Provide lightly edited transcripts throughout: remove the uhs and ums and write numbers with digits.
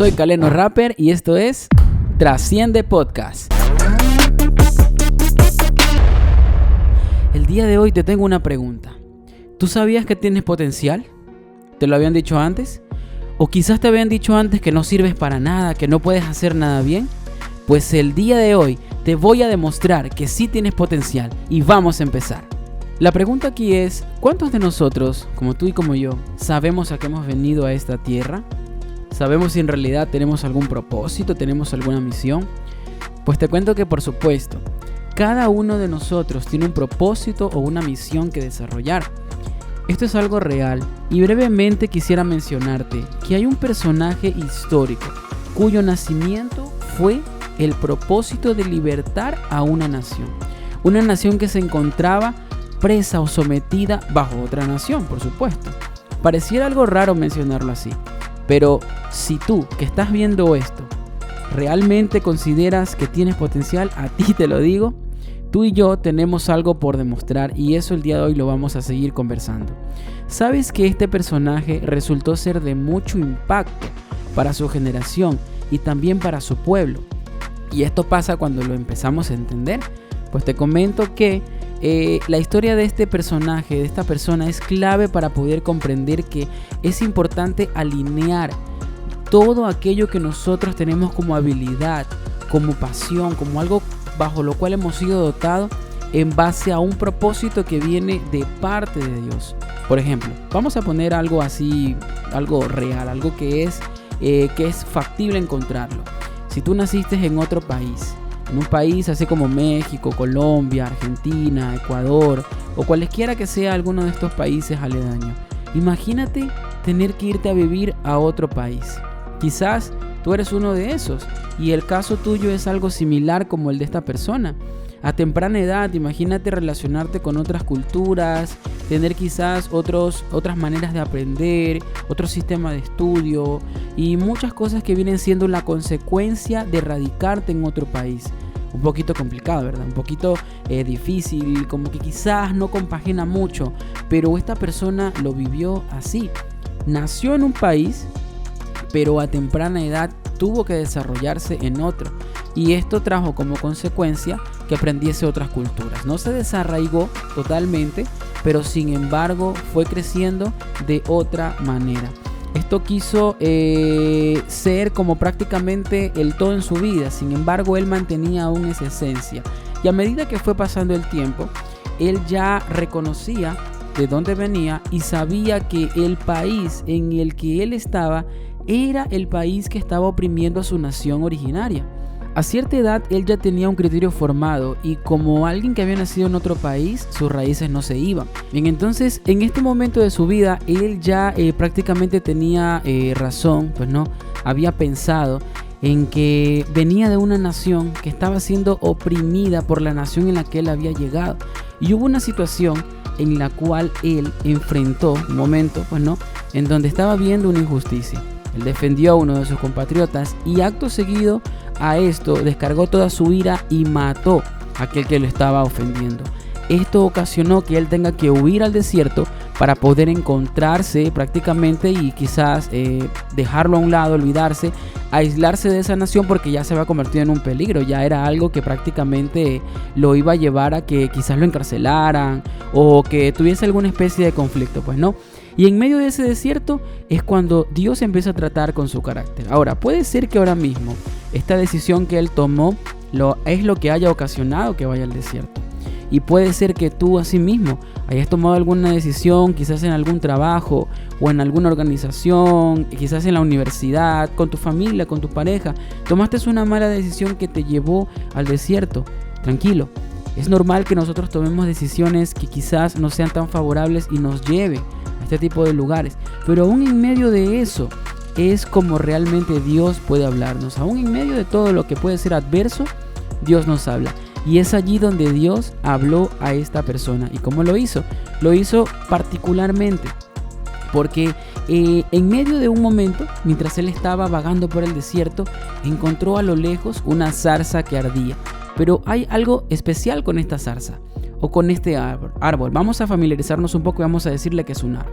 Soy Caleno Rapper y esto es Trasciende Podcast. El día de hoy te tengo una pregunta. ¿Tú sabías que tienes potencial? ¿Te lo habían dicho antes? ¿O quizás te habían dicho antes que no sirves para nada, que no puedes hacer nada bien? Pues el día de hoy te voy a demostrar que sí tienes potencial y vamos a empezar. La pregunta aquí es, ¿cuántos de nosotros, como tú y como yo, sabemos a qué hemos venido a esta tierra? ¿Sabemos si en realidad tenemos algún propósito, tenemos alguna misión? Pues te cuento que por supuesto, cada uno de nosotros tiene un propósito o una misión que desarrollar. Esto es algo real y brevemente quisiera mencionarte que hay un personaje histórico cuyo nacimiento fue el propósito de libertar a una nación que se encontraba presa o sometida bajo otra nación, por supuesto. Pareciera algo raro mencionarlo así, pero si tú que estás viendo esto realmente consideras que tienes potencial, a ti te lo digo, tú y yo tenemos algo por demostrar y eso el día de hoy lo vamos a seguir conversando. ¿Sabes que este personaje resultó ser de mucho impacto para su generación y también para su pueblo? Y esto pasa cuando lo empezamos a entender. Pues te comento que la historia de este personaje, de esta persona, es clave para poder comprender que es importante alinear todo aquello que nosotros tenemos como habilidad, como pasión, como algo bajo lo cual hemos sido dotados en base a un propósito que viene de parte de Dios. Por ejemplo, vamos a poner algo así, algo real, algo que es factible encontrarlo. Si tú naciste en otro país, en un país así como México, Colombia, Argentina, Ecuador o cualesquiera que sea alguno de estos países aledaños, imagínate tener que irte a vivir a otro país. Quizás tú eres uno de esos y el caso tuyo es algo similar como el de esta persona. A temprana edad, imagínate relacionarte con otras culturas, tener quizás otras maneras de aprender, otro sistema de estudio y muchas cosas que vienen siendo la consecuencia de radicarte en otro país. Un poquito complicado, ¿verdad? Un poquito difícil, como que quizás no compagina mucho, pero esta persona lo vivió así. Nació en un país, pero a temprana edad tuvo que desarrollarse en otro. Y esto trajo como consecuencia que aprendiese otras culturas. No se desarraigó totalmente, pero sin embargo fue creciendo de otra manera. Esto quiso ser como prácticamente el todo en su vida. Sin embargo, él mantenía aún esa esencia. Y a medida que fue pasando el tiempo, él ya reconocía de dónde venía y sabía que el país en el que él estaba era el país que estaba oprimiendo a su nación originaria. A cierta edad él ya tenía un criterio formado y como alguien que había nacido en otro país, sus raíces no se iban. Bien, entonces en este momento de su vida él ya prácticamente tenía razón, pues no, había pensado en que venía de una nación que estaba siendo oprimida por la nación en la que él había llegado. Y hubo una situación en la cual él enfrentó un momento, pues no, en donde estaba viendo una injusticia. Él defendió a uno de sus compatriotas y acto seguido a esto descargó toda su ira y mató a aquel que lo estaba ofendiendo. Esto ocasionó que él tenga que huir al desierto para poder encontrarse prácticamente y quizás dejarlo a un lado, olvidarse, aislarse de esa nación porque ya se había convertido en un peligro. Ya era algo que prácticamente lo iba a llevar a que quizás lo encarcelaran o que tuviese alguna especie de conflicto, pues no. Y en medio de ese desierto es cuando Dios empieza a tratar con su carácter. Ahora, puede ser que ahora mismo esta decisión que él tomó es lo que haya ocasionado que vaya al desierto. Y puede ser que tú asimismo hayas tomado alguna decisión, quizás en algún trabajo o en alguna organización, quizás en la universidad, con tu familia, con tu pareja. Tomaste una mala decisión que te llevó al desierto. Tranquilo, es normal que nosotros tomemos decisiones que quizás no sean tan favorables y nos lleve a este tipo de lugares. Pero aún en medio de eso es como realmente Dios puede hablarnos. Aún en medio de todo lo que puede ser adverso, Dios nos habla. Y es allí donde Dios habló a esta persona. ¿Y cómo lo hizo? Lo hizo particularmente porque en medio de un momento, mientras él estaba vagando por el desierto, encontró a lo lejos una zarza que ardía. Pero hay algo especial con esta zarza o con este árbol. Vamos a familiarizarnos un poco y vamos a decirle que es un árbol.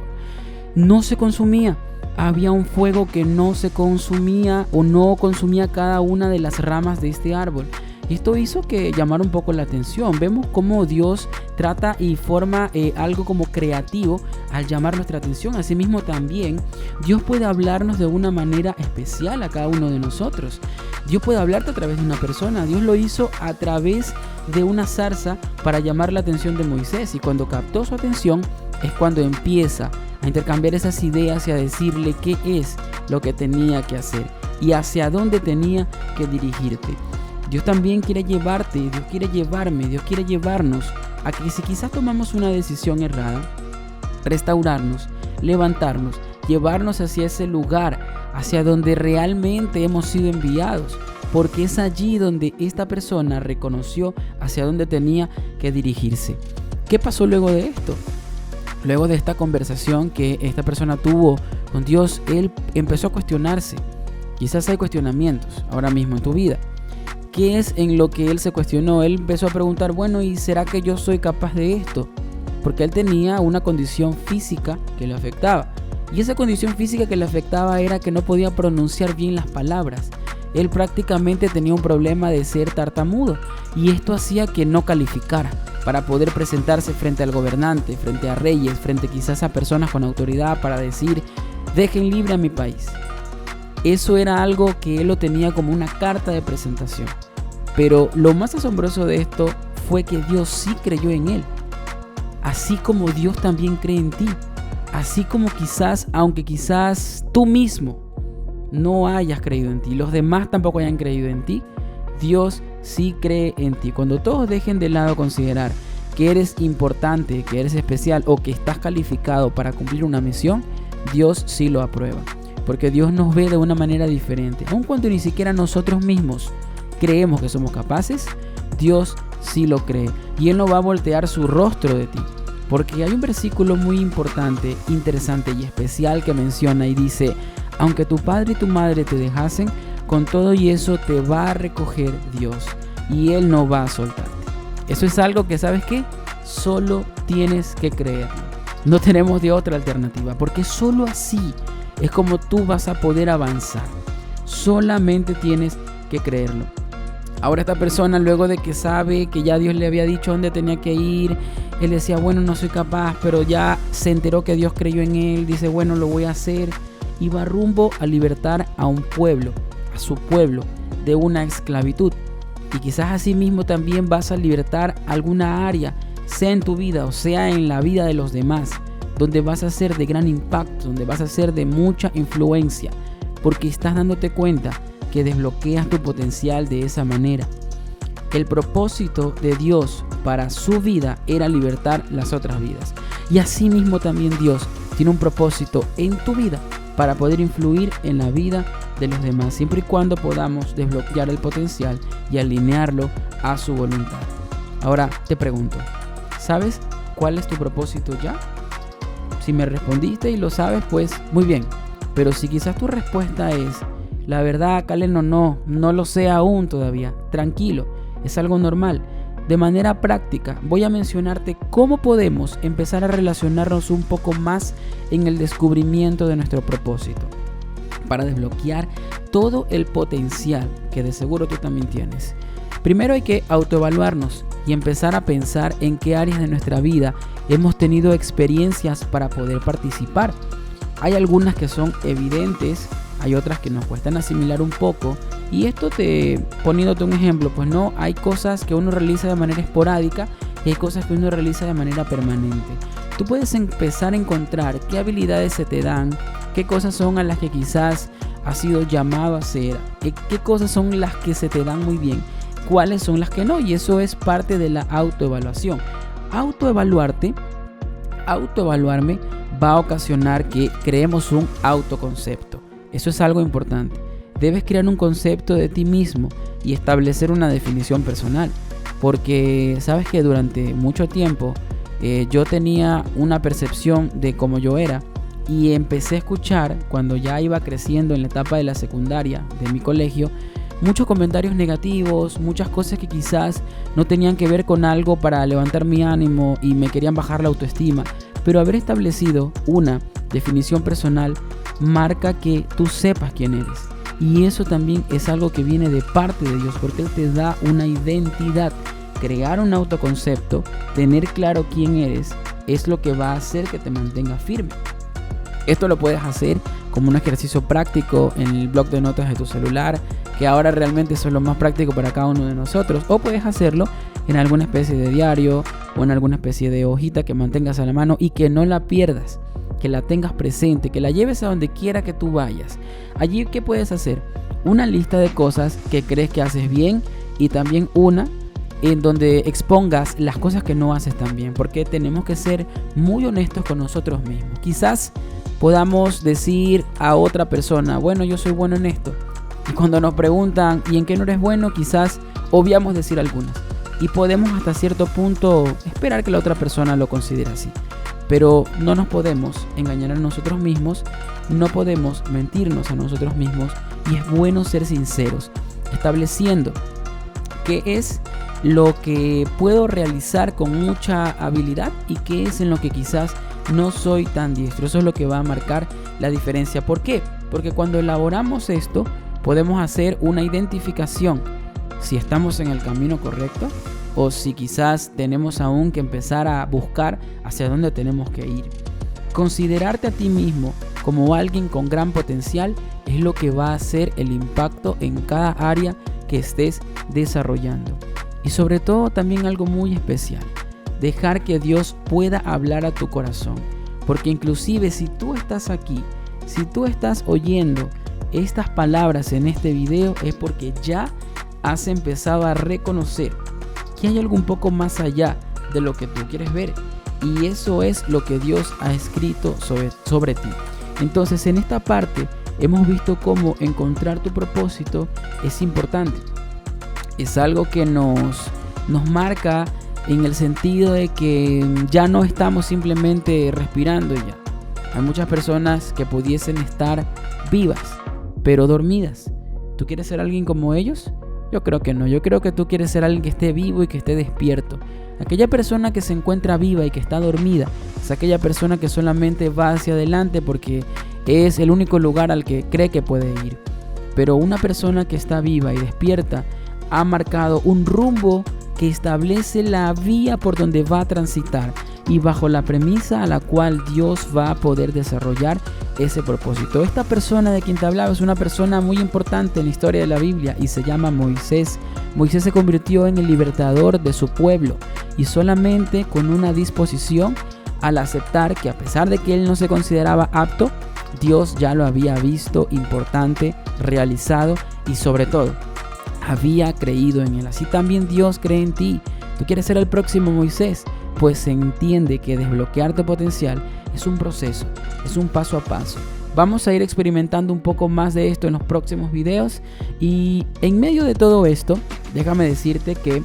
No se consumía. había un fuego que no se consumía o no consumía cada una de las ramas de este árbol. Y esto hizo que llamara un poco la atención. Vemos cómo Dios trata y forma algo como creativo al llamar nuestra atención. Asimismo también Dios puede hablarnos de una manera especial a cada uno de nosotros. Dios puede hablarte a través de una persona. Dios lo hizo a través de una zarza para llamar la atención de Moisés. Y cuando captó su atención es cuando empieza a intercambiar esas ideas y a decirle qué es lo que tenía que hacer y hacia dónde tenía que dirigirte. Dios también quiere llevarte, Dios quiere llevarme, Dios quiere llevarnos a que si quizás tomamos una decisión errada, restaurarnos, levantarnos, llevarnos hacia ese lugar, hacia donde realmente hemos sido enviados, porque es allí donde esta persona reconoció hacia dónde tenía que dirigirse. ¿Qué pasó luego de esto? Luego de esta conversación que esta persona tuvo con Dios, él empezó a cuestionarse. Quizás hay cuestionamientos ahora mismo en tu vida. ¿Qué es en lo que él se cuestionó? Él empezó a preguntar, bueno, ¿y será que yo soy capaz de esto? Porque él tenía una condición física que le afectaba. Y esa condición física que le afectaba era que no podía pronunciar bien las palabras. Él prácticamente tenía un problema de ser tartamudo. Y esto hacía que no calificara para poder presentarse frente al gobernante, frente a reyes, frente quizás a personas con autoridad para decir, dejen libre a mi país. Eso era algo que él lo tenía como una carta de presentación. Pero lo más asombroso de esto fue que Dios sí creyó en él. Así como Dios también cree en ti. Así como quizás, aunque quizás tú mismo no hayas creído en ti, los demás tampoco hayan creído en ti, Dios sí cree en ti. Cuando todos dejen de lado considerar que eres importante, que eres especial o que estás calificado para cumplir una misión, Dios sí lo aprueba. Porque Dios nos ve de una manera diferente. Aun cuando ni siquiera nosotros mismos creemos que somos capaces, Dios sí lo cree. Y Él no va a voltear su rostro de ti. Porque hay un versículo muy importante, interesante y especial que menciona y dice, aunque tu padre y tu madre te dejasen, con todo y eso te va a recoger Dios. Y Él no va a soltarte. Eso es algo que, ¿sabes qué? Solo tienes que creerlo. No tenemos de otra alternativa. Porque solo así es como tú vas a poder avanzar. Solamente tienes que creerlo. Ahora esta persona, luego de que sabe que ya Dios le había dicho dónde tenía que ir, él decía, bueno, no soy capaz, pero ya se enteró que Dios creyó en él, dice, bueno, lo voy a hacer. Y va rumbo a libertar a un pueblo, a su pueblo, de una esclavitud. Y quizás así mismo también vas a libertar alguna área, sea en tu vida o sea en la vida de los demás, donde vas a ser de gran impacto, donde vas a ser de mucha influencia, porque estás dándote cuenta que desbloqueas tu potencial de esa manera. El propósito de Dios para su vida era libertar las otras vidas. Y así mismo también Dios tiene un propósito en tu vida para poder influir en la vida de los demás, siempre y cuando podamos desbloquear el potencial y alinearlo a su voluntad. Ahora te pregunto, ¿sabes cuál es tu propósito ya? Si me respondiste y lo sabes, pues muy bien. Pero si quizás tu respuesta es, la verdad, Kaleno, no lo sé aún todavía, tranquilo, es algo normal. De manera práctica, voy a mencionarte cómo podemos empezar a relacionarnos un poco más en el descubrimiento de nuestro propósito, para desbloquear todo el potencial que de seguro tú también tienes. Primero hay que autoevaluarnos y empezar a pensar en qué áreas de nuestra vida hemos tenido experiencias para poder participar. Hay algunas que son evidentes, hay otras que nos cuestan asimilar un poco. Y esto poniéndote un ejemplo, pues no, hay cosas que uno realiza de manera esporádica y hay cosas que uno realiza de manera permanente. Tú puedes empezar a encontrar qué habilidades se te dan, qué cosas son a las que quizás has sido llamado a hacer, qué cosas son las que se te dan muy bien, cuáles son las que no, y eso es parte de la autoevaluación. Autoevaluarme va a ocasionar que creemos un autoconcepto. Eso es algo importante. Debes crear un concepto de ti mismo y establecer una definición personal. Porque sabes que durante mucho tiempo yo tenía una percepción de cómo yo era. Y empecé a escuchar, cuando ya iba creciendo en la etapa de la secundaria de mi colegio, muchos comentarios negativos, muchas cosas que quizás no tenían que ver con algo para levantar mi ánimo y me querían bajar la autoestima. Pero haber establecido una definición personal marca que tú sepas quién eres. Y eso también es algo que viene de parte de Dios, porque Él te da una identidad. Crear un autoconcepto, tener claro quién eres, es lo que va a hacer que te mantenga firme. Esto lo puedes hacer como un ejercicio práctico en el bloc de notas de tu celular, que ahora realmente eso es lo más práctico para cada uno de nosotros. O puedes hacerlo en alguna especie de diario o en alguna especie de hojita que mantengas a la mano y que no la pierdas, que la tengas presente, que la lleves a donde quiera que tú vayas. Allí, ¿qué puedes hacer? Una lista de cosas que crees que haces bien y también una en donde expongas las cosas que no haces tan bien, porque tenemos que ser muy honestos con nosotros mismos. Quizás podamos decir a otra persona, bueno, yo soy bueno en esto, y cuando nos preguntan ¿y en qué no eres bueno?, quizás obviamos decir algunas, y podemos hasta cierto punto esperar que la otra persona lo considere así. Pero no nos podemos engañar a nosotros mismos, no podemos mentirnos a nosotros mismos, y es bueno ser sinceros, estableciendo qué es lo que puedo realizar con mucha habilidad y qué es en lo que quizás no soy tan diestro. Eso es lo que va a marcar la diferencia. ¿Por qué? Porque cuando elaboramos esto, podemos hacer una identificación si estamos en el camino correcto o si quizás tenemos aún que empezar a buscar hacia dónde tenemos que ir. Considerarte a ti mismo como alguien con gran potencial es lo que va a hacer el impacto en cada área que estés desarrollando. Y sobre todo también algo muy especial, dejar que Dios pueda hablar a tu corazón. Porque inclusive si tú estás aquí, si tú estás oyendo estas palabras en este video, es porque ya has empezado a reconocer que hay algo un poco más allá de lo que tú quieres ver. Y eso es lo que Dios ha escrito sobre ti. Entonces, en esta parte hemos visto cómo encontrar tu propósito es importante. Es algo que nos marca en el sentido de que ya no estamos simplemente respirando y ya. Hay muchas personas que pudiesen estar vivas, pero dormidas. ¿Tú quieres ser alguien como ellos? Yo creo que no. Yo creo que tú quieres ser alguien que esté vivo y que esté despierto. Aquella persona que se encuentra viva y que está dormida es aquella persona que solamente va hacia adelante porque es el único lugar al que cree que puede ir. Pero una persona que está viva y despierta ha marcado un rumbo que establece la vía por donde va a transitar y bajo la premisa a la cual Dios va a poder desarrollar ese propósito. Esta persona de quien te hablaba es una persona muy importante en la historia de la Biblia y se llama Moisés. Moisés se convirtió en el libertador de su pueblo y solamente con una disposición al aceptar que a pesar de que él no se consideraba apto, Dios ya lo había visto importante, realizado y sobre todo había creído en él. Así también Dios cree en ti. ¿Tú quieres ser el próximo Moisés? Pues se entiende que desbloquear tu potencial es un proceso, es un paso a paso. Vamos a ir experimentando un poco más de esto en los próximos videos y en medio de todo esto, déjame decirte que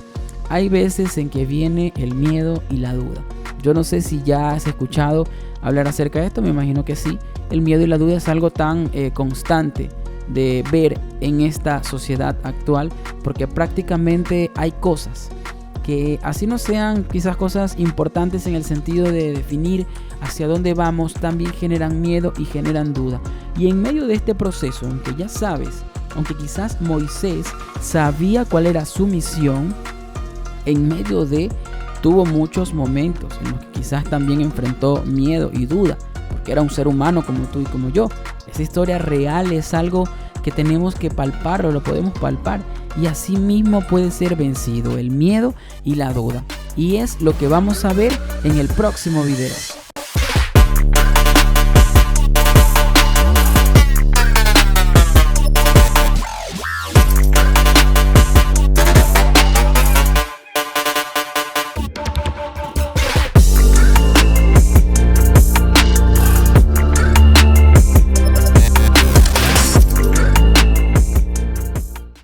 hay veces en que viene el miedo y la duda. Yo no sé si ya has escuchado hablar acerca de esto, me imagino que sí. El miedo y la duda es algo tan constante de ver en esta sociedad actual, porque prácticamente hay cosas que así no sean quizás cosas importantes en el sentido de definir hacia dónde vamos, también generan miedo y generan duda. Y en medio de este proceso, aunque ya sabes, aunque quizás Moisés sabía cuál era su misión, en medio de tuvo muchos momentos en los que quizás también enfrentó miedo y duda, porque era un ser humano como tú y como yo. Esa historia real es algo que tenemos que palpar, o lo podemos palpar, y así mismo puede ser vencido el miedo y la duda. Y es lo que vamos a ver en el próximo video.